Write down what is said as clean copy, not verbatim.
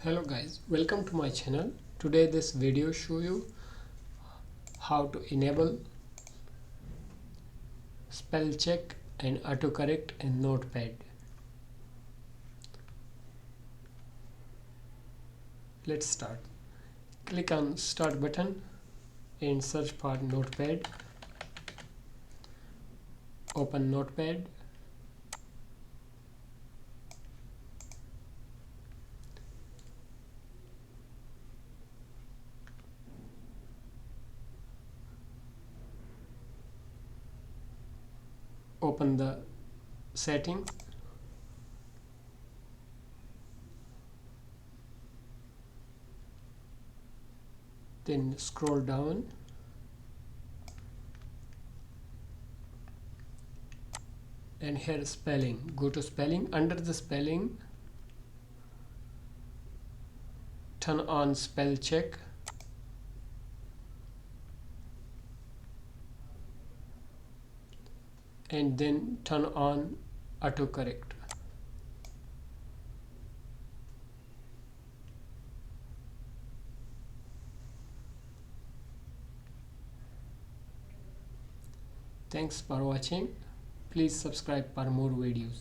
Hello guys, welcome to my channel. Today this video show you how to enable spell check and autocorrect in Notepad. Let's start. Click on start button and search for Notepad. Open Notepad. Open the settings. Then scroll down and here spelling. Go to spelling. Under the spelling, turn on spell check. And then turn on autocorrect. Thanks for watching. Please subscribe for more videos.